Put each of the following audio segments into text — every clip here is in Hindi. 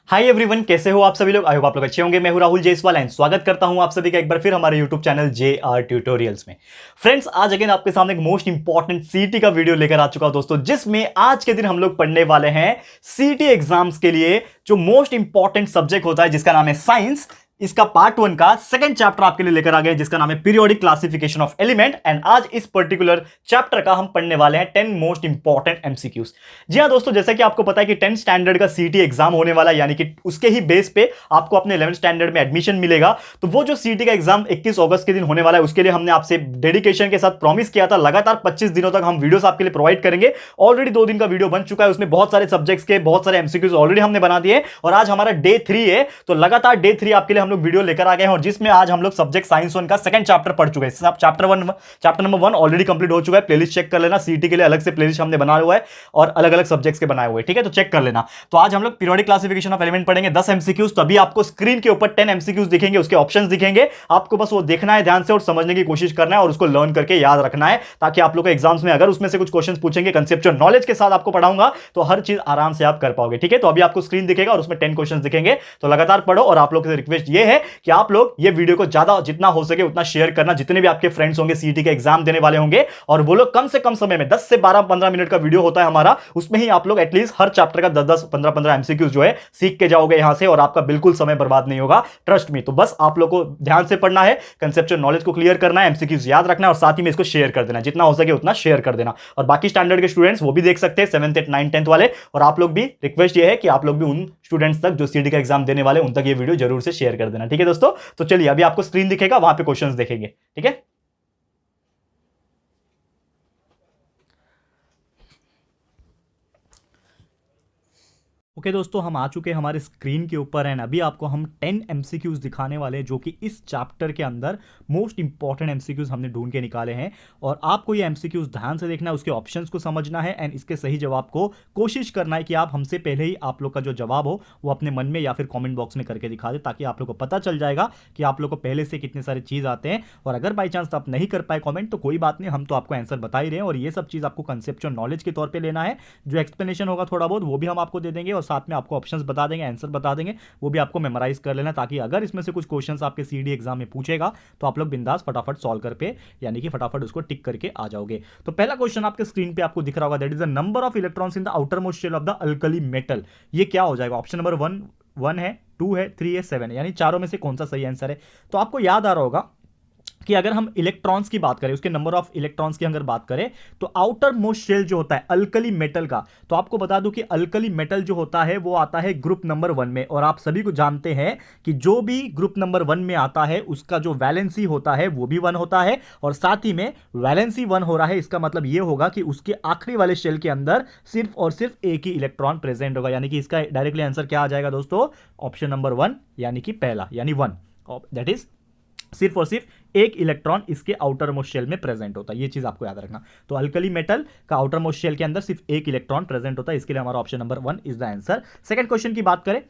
हाय एवरीवन, कैसे हो आप सभी लोग। आई होप आप लोग अच्छे होंगे। मैं हूं राहुल जयसवाल एंड स्वागत करता हूं आप सभी का एक बार फिर हमारे यूट्यूब चैनल JR ट्यूटोरियल्स में। फ्रेंड्स, आज अगेन आपके सामने एक मोस्ट इंपॉर्टेंट सीटी का वीडियो लेकर आ चुका हूं दोस्तों, जिसमें आज के दिन हम लोग पढ़ने वाले हैं सीटी एग्जाम्स के लिए जो मोस्ट इंपॉर्टेंट सब्जेक्ट होता है जिसका नाम है साइंस। इसका पार्ट 1 का सेकंड चैप्टर आपके लिए लेकर आ गए जिसका नाम है periodic classification of element. And आज इस पर्टिकुलर चैप्टर का हम पढ़ने वाले हैं 10 मोस्ट इंपॉर्टेंट एमसीक्यूज। जी हां दोस्तों, जैसा कि आपको पता है कि 10th स्टैंडर्ड का सीटी एग्जाम होने वाला है, यानी कि उसके ही बेस पे आपको अपने 11th स्टैंडर्ड में एडमिशन मिलेगा। तो वो जो सीटी का एग्जाम 21 अगस्त के दिन होने वाला है, उसके लिए हमने आपसे डेडिकेशन के साथ प्रॉमिस किया था लगातार 25 दिनों तक हम वीडियोस आपके लिए प्रोवाइड करेंगे। ऑलरेडी 2 दिन का वीडियो बन चुका है, उसमें बहुत सारे सब्जेक्ट्स के बहुत सारे एमसीक्यूज ऑलरेडी हमने बना दिए और आज हमारा डे 3 है। तो लगातार डे 3 आपके लिए हम लोग वीडियो लेकर आ गए हैं और जिसमें आज हम लोग सब्जेक्ट साइंस 1 का सेकंड चैप्टर पढ़ चुके हैं। चैप्टर नंबर 1 ऑलरेडी कंप्लीट हो चुका है। प्लेलिस्ट चेक कर लेना, सीटी के लिए अलग से प्लेलिस्ट हमने बना हुआ है और अलग अलग सब्जेक्ट्स के बनाए हुए हैं, ठीक है, तो चेक कर लेना। तो आज हम लोग पीरियोडिक क्लासिफिकेशन ऑफ एलिमेंट पढ़ेंगे 10 एमसीक्यूज। तो अभी आपको स्क्रीन के ऊपर 10 एमसीक्यूज दिखेंगे, उसके ऑप्शंस दिखेंगे, आपको बस वो देखना है ध्यान से और समझने की कोशिश करना है और उसको लर्न करके याद रखना है, ताकि आप लोग को एग्जाम्स में अगर उसमें से कुछ क्वेश्चंस पूछेंगे कंसेप्चुअल नॉलेज के साथ आपको पढ़ाऊंगा तो हर चीज आराम से आप कर पाओगे, ठीक है। तो अभी आपको स्क्रीन दिखेगा और उसमें 10 क्वेश्चंस दिखेंगे, तो लगातार पढ़ो। और आप लोग से रिक्वेस्ट ये है कि आप लोग ये वीडियो को ज्यादा जितना हो सके उतना शेयर करना, जितने भी आपके फ्रेंड्स होंगे सीटी के एग्जाम देने वाले होंगे, और वो लोग कम से कम समय में 10 से 12-15 मिनट का वीडियो होता है हमारा, उसमें ही आप लोग एटलीस्ट हर चैप्टर का 10-10 15-15 एमसीक्यूज जो है सीख के जाओगे यहां से और आपका बिल्कुल समय बर्बाद नहीं होगा, ट्रस्ट मी। तो बस आप लोग को ध्यान से पढ़ना है, कंसेप्चुअल नॉलेज को क्लियर करना है, एमसीक्यूज याद रखना है और साथ ही में इसको शेयर कर देना, जितना हो सके उतना शेयर कर देना। और बाकी स्टैंडर्ड के स्टूडेंट्स वो भी देख सकते हैं, 7th 8th 9th 10th वाले। और आप लोग भी, रिक्वेस्ट ये है कि आप लोग भी उन स्टूडेंट्स तक जो सीटी का एग्जाम देने वाले उन तक ये वीडियो जरूर से शेयर कर देना, ठीक है दोस्तों। तो चलिए अभी आपको स्क्रीन दिखेगा, वहां पे क्वेश्चंस देखेंगे, ठीक है। ओके दोस्तों, हम आ चुके हैं हमारे स्क्रीन के ऊपर एंड अभी आपको हम 10 एमसीक्यूज दिखाने वाले हैं जो कि इस चैप्टर के अंदर मोस्ट इंपॉर्टेंट एमसीक्यूज हमने ढूंढ के निकाले हैं। और आपको ये एमसीक्यूज ध्यान से देखना है, उसके ऑप्शंस को समझना है एंड इसके सही जवाब को कोशिश करना है कि आप हमसे पहले ही आप लोग का जो जवाब हो वो अपने मन में या फिर कॉमेंट बॉक्स में करके दिखा दे, ताकि आप लोग को पता चल जाएगा कि आप लोग को पहले से कितने सारे चीज़ आते हैं। और अगर बाई चांस आप नहीं कर पाए कॉमेंट तो कोई बात नहीं, हम तो आपको आंसर बता ही रहे हैं। और ये सब चीज़ आपको कंसेप्चुअल नॉलेज के तौर पर लेना है, जो एक्सप्लेनेशन होगा थोड़ा बहुत वो भी हम आपको दे देंगे और साथ में आपको ऑप्शंस बता देंगे, आंसर बता देंगे, वो भी आपको मेमोराइज कर लेना, ताकि अगर इसमें से कुछ क्वेश्चंस आपके सीडी एग्जाम में पूछेगा तो आप लोग बिंदास फटाफट सॉल्व कर पे, यानी कि फटाफट उसको टिक करके आ जाओगे। तो पहला क्वेश्चन आपके स्क्रीन पे आपको दिख रहा होगा, that is the number of electrons in the outermost shell of the alkali metal. ये क्या हो जाएगा? ऑप्शन नंबर 1 है, 2 है, 3 है, 7 है, यानी चारों में से कौन सा सही आंसर है? तो आपको याद आ रहा होगा कि अगर हम इलेक्ट्रॉन्स की बात करें, उसके नंबर ऑफ इलेक्ट्रॉन्स की अगर बात करें, तो आउटर मोस्ट शेल जो होता है अल्कली मेटल का, तो आपको बता दूं कि अल्कली मेटल जो होता है वो आता है ग्रुप नंबर 1 में। और आप सभी को जानते हैं कि जो भी ग्रुप नंबर 1 में आता है उसका जो वैलेंसी होता है वो भी 1 होता है, और साथ ही में वैलेंसी 1 हो रहा है, इसका मतलब ये होगा कि उसके आखिरी वाले शेल के अंदर सिर्फ और सिर्फ एक ही इलेक्ट्रॉन प्रेजेंट होगा। यानी कि इसका डायरेक्टली आंसर क्या आ जाएगा दोस्तों? ऑप्शन नंबर 1, यानी कि पहला, यानी 1, दैट इज सिर्फ और सिर्फ एक इलेक्ट्रॉन इसके आउटर मोस्ट शेल में प्रेजेंट होता है। ये चीज आपको याद रखना। तो अल्कली मेटल का आउटर मोस्ट शेल के अंदर सिर्फ एक इलेक्ट्रॉन प्रेजेंट होता है, इसके लिए हमारा option number 1 is the answer. Second question की बात करें,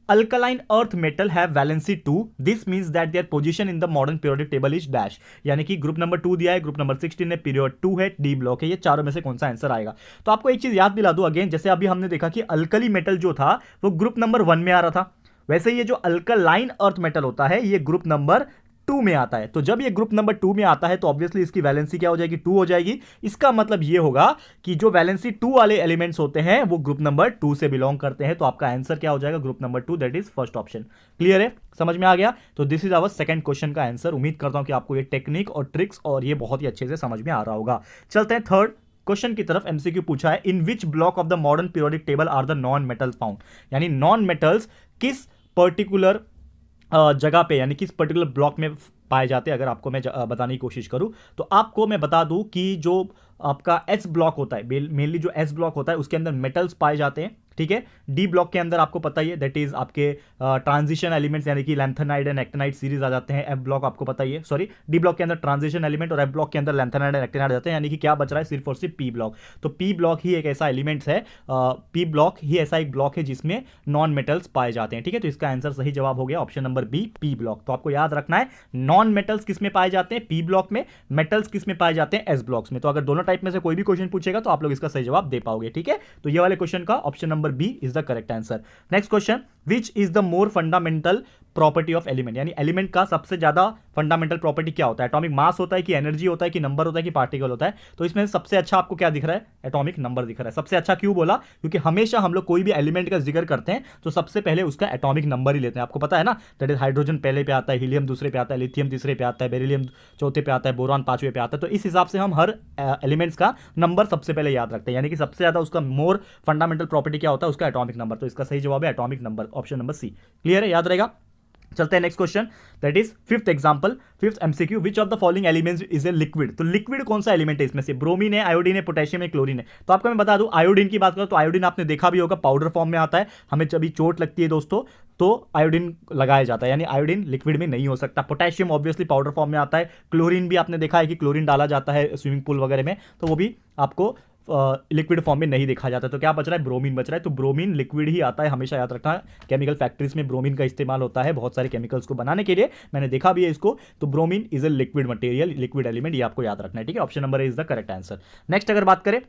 alkaline earth metal have valency 2, this means that their position in the modern periodic table is dash. यानी कि ग्रुप नंबर 2 दिया है, ग्रुप नंबर 16 है, पीरियड 2 है, डी ब्लॉक है, ये चारों में से कौन सा आंसर आएगा? तो आपको एक चीज याद दिला दूं अगेन, जैसे अभी हमने देखा कि अल्कली मेटल जो था वो ग्रुप नंबर 1 में आ रहा था, वैसे ये जो अल्कलाइन अर्थ मेटल होता है ये ग्रुप नंबर 2 में आता है। तो जब ये ग्रुप नंबर 2 में आता है तो ऑब्वियसली इसकी वैलेंसी क्या हो जाएगी? 2 हो जाएगी। इसका मतलब ये होगा कि जो वैलेंसी 2 वाले एलिमेंट्स होते हैं वो ग्रुप नंबर 2 से बिलोंग करते हैं। तो आपका आंसर क्या हो जाएगा? Group number 2, that is first option. Clear है? समझ में आ गया? तो this is our second question का आंसर। उम्मीद करता हूं कि आपको ये टेक्निक और ट्रिक्स और ये बहुत ही अच्छे से समझ में आ रहा होगा। चलते हैं थर्ड क्वेश्चन की तरफ। एमसीक्यू पूछा है, in which block of the modern periodic table are the non metal found. यानी नॉन मेटल्स किस पर्टिकुलर जगह पे, यानी किस पर्टिकुलर ब्लॉक में पाए जाते हैं। अगर आपको मैं बताने की कोशिश करूं तो आपको मैं बता दूं कि जो आपका एस ब्लॉक होता है, मेनली जो एस ब्लॉक होता है उसके अंदर मेटल्स पाए जाते हैं, ठीक है। डी ब्लॉक के अंदर आपको पता ही है, दैट इज आपके ट्रांजिशन एलिमेंट्स, यानी कि लैंथेनाइड एंड एक्टिनाइड सीरीज आ जाते हैं। एफ ब्लॉक आपको पता ही है, सॉरी, डी ब्लॉक के अंदर ट्रांजिशन एलिमेंट और एफ ब्लॉक के अंदर लैंथेनाइड एंड एक्टिनाइड आ जाते हैं। यानी कि क्या बच रहा है? सिर्फ और सिर्फ पी ब्लॉक। तो पी ब्लॉक ही एक ऐसा एलिमेंट्स है, पी ब्लॉक ही ऐसा एक ब्लॉक है जिसमें नॉन मेटल्स पाए जाते हैं, ठीक है। तो इसका आंसर सही जवाब हो गया option number B, P block. तो आपको याद रखना है, नॉन मेटल्स किस में पाए जाते हैं? पी ब्लॉक में। मेटल्स किस में पाए जाते हैं? एस ब्लॉक्स में। तो अगर दोनों टाइप में से कोई भी क्वेश्चन पूछेगा तो आप लोग इसका सही जवाब दे पाओगे, ठीक है। तो ये वाले क्वेश्चन का option number number B is the correct answer. Next question, which is the more fundamental property of element, यानी एलिमेंट का सबसे ज्यादा फंडामेंटल प्रॉपर्टी क्या होता है? एटॉमिक मास होता है कि एनर्जी होता है कि नंबर होता है कि पार्टिकल होता है? तो इसमें सबसे अच्छा आपको क्या दिख रहा है? एटॉमिक नंबर दिख रहा है। सबसे अच्छा क्यों बोला? क्योंकि हमेशा हम लोग कोई भी एलिमेंट का जिक्र करते हैं तो सबसे पहले उसका एटॉमिक नंबर ही लेते हैं। आपको पता है ना, दैट इज हाइड्रोजन पहले पे आता है, हीलियम दूसरे पे आता है, लिथियम तीसरे पे आता है, बेरिलियम चौथे पे आता है, बोरॉन पांचवें पे आता है। तो इस हिसाब से हम हर एलिमेंट्स का नंबर सबसे पहले याद रखते हैं, यानी कि सबसे ज्यादा उसका मोर फंडामेंटल प्रॉपर्टी क्या होता है? उसका एटॉमिक नंबर। तो इसका सही जवाब है atomic number, option number C. Clear है, याद रहेगा। चलते हैं next question, that is fifth example, fifth MCQ, which of the following elements is a liquid. तो लिक्विड कौन सा एलिमेंट है इसमें से? ब्रोमीन है, आयोडीन है, पोटेशियम है, क्लोरीन है। तो आपको मैं बता दूं, आयोडीन की बात करो तो आयोडीन आपने देखा भी होगा पाउडर फॉर्म में आता है। हमें जब भी चोट लगती है दोस्तों तो आयोडीन लगाया जाता है, यानी आयोडीन लिक्विड में नहीं हो सकता। पोटेशियम ऑब्वियसली पाउडर फॉर्म में आता है। क्लोरीन भी आपने देखा है कि क्लोरीन डाला जाता है स्विमिंग पूल वगैरह में, तो वो भी आपको लिक्विड फॉर्म में नहीं देखा जाता। तो क्या बच रहा है? ब्रोमीन बच रहा है। तो ब्रोमीन लिक्विड ही आता है, हमेशा याद रखना। केमिकल फैक्ट्रीज में ब्रोमीन का इस्तेमाल होता है बहुत सारे केमिकल्स को बनाने के लिए, मैंने देखा भी है इसको। तो bromine is a liquid material, liquid element, ये आपको याद रखना है, ठीक है। Option number is the correct answer. Next अगर बात करें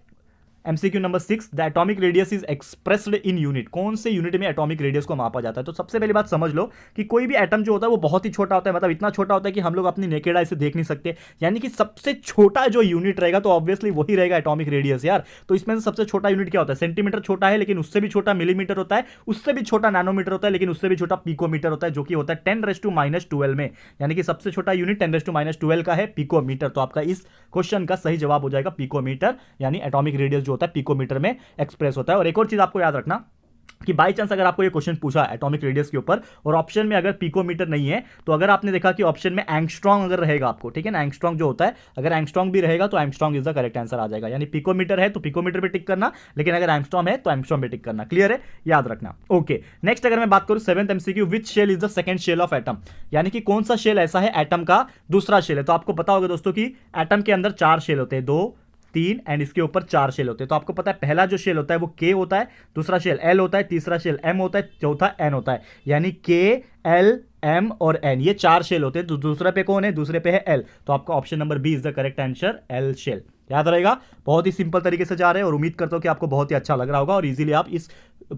MCQ number 6, the atomic radius is expressed in unit. कौन से यूनिट में एटॉमिक रेडियस को मापा जाता है? तो सबसे पहली बात समझ लो कि कोई भी एटम जो होता है वो बहुत ही छोटा होता है, मतलब इतना छोटा होता है कि हम लोग अपनी नेकेड आई से देख नहीं सकते, यानी कि सबसे छोटा जो यूनिट रहेगा तो ऑब्वियसली वही रहेगा एटॉमिक रेडियस यार। तो इसमें से सबसे छोटा यूनिट क्या होता है? सेंटीमीटर छोटा है, लेकिन उससे भी छोटा मिलीमीटर होता है, उससे भी छोटा नैनोमीटर होता है, लेकिन उससे भी छोटा पिकोमीटर होता है, जो कि होता है 10⁻⁻12 में, यानी कि सबसे छोटा यूनिट 10⁻⁻12 का है, पिकोमीटर। तो आपका इस क्वेश्चन का सही जवाब हो जाएगा पिकोमीटर, यानी एटॉमिक रेडियस जो होता है पिकोमीटर में एक्सप्रेस होता है। और एक और चीज आपको याद रखना कि बाई चांस अगर आपको ये क्वेश्चन पूछा एटॉमिक रेडियस के ऊपर और ऑप्शन में अगर पिकोमीटर नहीं है, तो अगर आपने देखा कि ऑप्शन में एंगस्ट्रॉन्ग अगर रहेगा आपको, ठीक है ना, एंगस्ट्रॉन्ग जो होता है, अगर एंगस्ट्रॉन्ग भी रहेगा तो angstrom is the correct answer आ जाएगा। यानी पिकोमीटर है तो पिकोमीटर पे टिक करना, लेकिन अगर एंगस्ट्रॉम है तो एंगस्ट्रॉम पे टिक करना। क्लियर है, याद रखना। ओके, नेक्स्ट अगर मैं बात करूं 7th MCQ, which shell is the second shell of atom, यानी कि कौन सा शेल ऐसा है एटम का दूसरा शेल है। तो आपको पता होगा दोस्तों कि एटम के अंदर 4 शेल होते हैं, 2 3 एंड इसके ऊपर 4 शेल होते हैं। तो आपको पता है पहला जो शेल होता है वो के होता है, दूसरा शेल एल होता है, तीसरा शेल एम होता है, चौथा एन होता है, यानी के एल एम और एन, ये 4 शेल होते हैं। तो दूसरे पे कौन है? दूसरे पे है एल। तो आपका option number B is the correct answer, L shell. याद रहेगा, बहुत ही सिंपल तरीके से जा रहे हैं और उम्मीद करता हूं कि आपको बहुत ही अच्छा लग रहा होगा और इजीली आप इस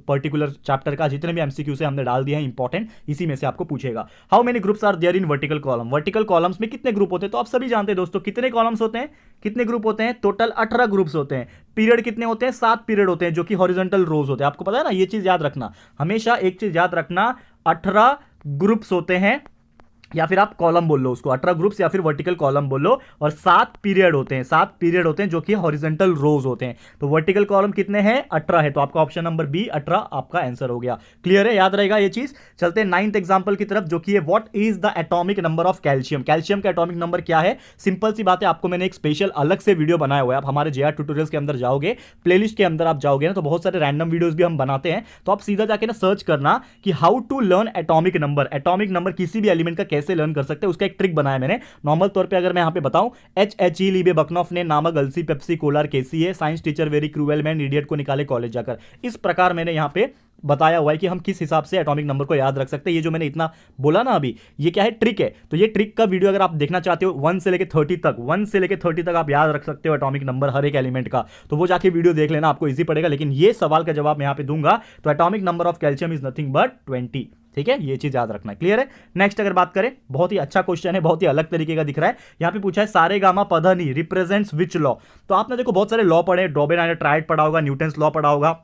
पर्टिकुलर चैप्टर का जितने भी एमसीक्यू से हमने डाल दिए हैं इंपॉर्टेंट, इसी में से आपको पूछेगा। How many groups are there in vertical column, vertical columns में कितने ग्रुप होते हैं? तो आप सभी जानते हैं दोस्तों, कितने कॉलम्स होते हैं, कितने ग्रुप होते हैं? टोटल 18 ग्रुप्स होते हैं। पीरियड कितने होते हैं? 7 पीरियड होते हैं, जो कि हॉरिजॉन्टल रोज होते हैं। आपको पता है ना, ये चीज याद रखना, हमेशा एक चीज याद रखना, 18 ग्रुप्स होते हैं, या फिर आप कॉलम बोल लो उसको, 18 ग्रुप्स या फिर वर्टिकल कॉलम बोल लो, और 7 पीरियड होते हैं, 7 पीरियड होते हैं जो कि हॉरिजॉन्टल रोज होते हैं। तो वर्टिकल कॉलम कितने हैं? 18 है। तो आपका ऑप्शन नंबर बी 18 आपका आंसर हो गया। क्लियर है, याद रहेगा ये चीज। चलते हैं 9th एग्जांपल की तरफ, जो कि है what is the atomic number of calcium. Calcium का एटॉमिक नंबर क्या है? सिंपल सी बात है, आपको मैंने एक स्पेशल अलग से वीडियो बनाया हुआ है। आप हमारे जेआर ट्यूटोरियल्स के अंदर जाओगे, प्लेलिस्ट के अंदर आप जाओगे ना, तो बहुत सारे रैंडम वीडियोस भी हम बनाते हैं। तो आप सीधा जाके ना सर्च करना कि how to learn atomic number, atomic number किसी भी एलिमेंट का कैसे लर्न कर सकते हैं, उसका एक ट्रिक बनाया मैंने। नॉर्मल तौर पे अगर मैं यहां पे बताऊं, HHE लीबे बकनॉफ ने नामक गलसी पेप्सी कोलार केसी है, science teacher very cruel man idiot को निकाले कॉलेज जाकर। इस प्रकार मैंने यहां पे बताया हुआ है कि हम किस हिसाब से एटॉमिक नंबर को याद रख सकते हैं। ये जो मैंने इतना बोला ना अभी, ये क्या है? ट्रिक है। तो ये ट्रिक का वीडियो अगर आप देखना चाहते हो 1 से लेकर 30 तक, 1 से लेकर 30 तक आप याद रख सकते हो एटॉमिक नंबर हर एक एलिमेंट का, तो वो जाके वीडियो देख लेना, आपको इजी पड़ेगा। लेकिन ये सवाल का जवाब मैं यहां पे दूंगा। तो atomic number of calcium is nothing but 20, ठीक है, ये चीज याद रखना। क्लियर है। नेक्स्ट अगर बात करें, बहुत ही अच्छा क्वेश्चन है, बहुत ही अलग तरीके का दिख रहा है। यहां पे पूछा है सारेगामा पधनी रिप्रेजेंट्स विच लॉ। तो आपने देखो बहुत सारे लॉ पढ़े, डॉबेन ट्राइड पढ़ा होगा, न्यूटन्स लॉ पढ़ा होगा,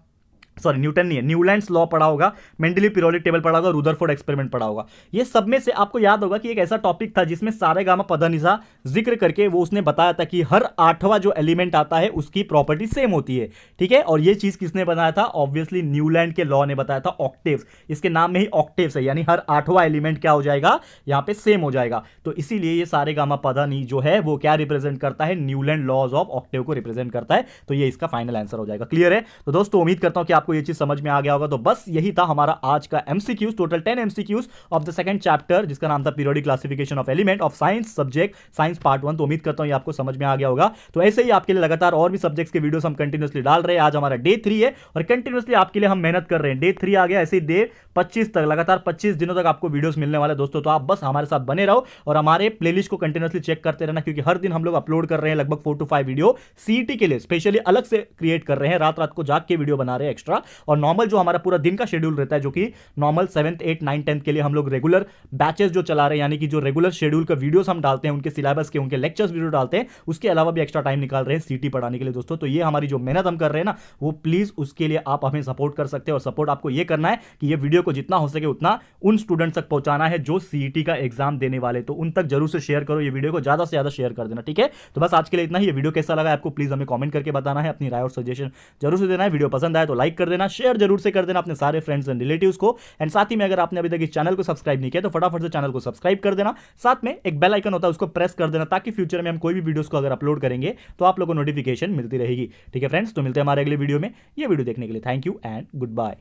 सॉरी न्यूटन नहीं है, न्यूलैंड्स लॉ पढ़ा होगा, मेंडलीव पीरियोडिक टेबल पढ़ा होगा, रुदरफोर्ड एक्सपेरिमेंट पढ़ा होगा। ये सब में से आपको याद होगा कि एक ऐसा टॉपिक था जिसमें सारेगामा पधनिसा जिक्र करके वो उसने बताया था कि हर 8वां जो एलिमेंट आता है उसकी प्रॉपर्टी सेम होती है, ठीक है। और ये चीज किसने बताया था? ऑब्वियसली न्यूलैंड के लॉ ने बताया था, ऑक्टेव्स। इसके नाम में ही ऑक्टेव्स है, यानी हर 8वां एलिमेंट क्या हो जाएगा? यहां पे सेम हो जाएगा। तो इसीलिए ये सारेगामा पधनि जो है वो क्या रिप्रेजेंट करता है? न्यूलैंड लॉज ऑफ ऑक्टेव को रिप्रेजेंट करता है। तो ये इसका फाइनल आंसर हो जाएगा। क्लियर है। तो दोस्तों उम्मीद करता हूं कि आपको ये चीज समझ में आ गया होगा। तो बस यही था हमारा आज का MCQs, total 10 MCQs of the second chapter, जिसका नाम था periodic classification of element of science subject science part 1। तो उम्मीद करता हूं ये आपको समझ में आ गया होगा। तो ऐसे ही आपके लिए लगातार और भी सब्जेक्ट्स के वीडियोस हम कंटिन्यूअसली डाल रहे हैं। आज हमारा डे 3 है और कंटिन्यूअसली आपके लिए हम मेहनत कर रहे हैं। डे 3 आ गया, ऐसे ही डे 25 तक, लगातार 25 दिनों तक आपको वीडियोस मिलने वाले दोस्तों। तो आप बस हमारे साथ बने रहो और हमारे प्लेलिस्ट को कंटिन्यूअसली चेक करते रहना, क्योंकि हर दिन हम लोग अपलोड कर रहे हैं लगभग 4 to 5 वीडियो सीईटी के लिए स्पेशली अलग से क्रिएट कर रहे हैं। रात रात को जाग के वीडियो बना रहे हैं एक्स्ट्रा। एक्स्ट्रा। और नॉर्मल जो हमारा पूरा दिन का शेड्यूल रहता है, जो कि normal 7th 8th 9th 10th के लिए हम लोग रेगुलर बैचेस जो चला रहे हैं, यानी कि जो रेगुलर शेड्यूल का वीडियोस हम डालते हैं, उनके सिलेबस के, उनके लेक्चर्स वीडियो डालते हैं, उसके अलावा भी एक्स्ट्रा टाइम निकाल रहे हैं सीटी पढ़ाने के लिए दोस्तों। तो ये हमारी जो मेहनत हम कर रहे हैं ना, वो प्लीज उसके लिए आप हमें सपोर्ट कर सकते हैं। और सपोर्ट आपको ये करना है कि ये वीडियो को जितना हो सके उतना उन स्टूडेंट्स तक पहुंचाना है जो सीईटी का एग्जाम देने वाले, तो उन तक जरूर से शेयर करो, ये वीडियो को ज्यादा से ज्यादा शेयर कर देना, ठीक है। तो बस आज के लिए इतना ही। ये वीडियो कैसा लगा आपको प्लीज हमें कमेंट करके बताना है, अपनी राय और सजेशन जरूर से देना है। वीडियो पसंद आए तो लाइक कर देना, शेयर जरूर से कर देना अपने सारे फ्रेंड्स एंड रिलेटिव्स को। एंड साथ ही में अगर आपने अभी तक इस चैनल को सब्सक्राइब नहीं किया तो फटाफट से चैनल को सब्सक्राइब कर देना, साथ में एक बेल आइकन होता है उसको प्रेस कर देना, ताकि फ्यूचर में हम कोई भी वीडियोस को अगर अपलोड करेंगे तो आप लोगों को नोटिफिकेशन मिलती रहेगी, ठीक है फ्रेंड्स। तो मिलते हैं हमारे अगले वीडियो में। ये वीडियो देखने के लिए thank you and good bye.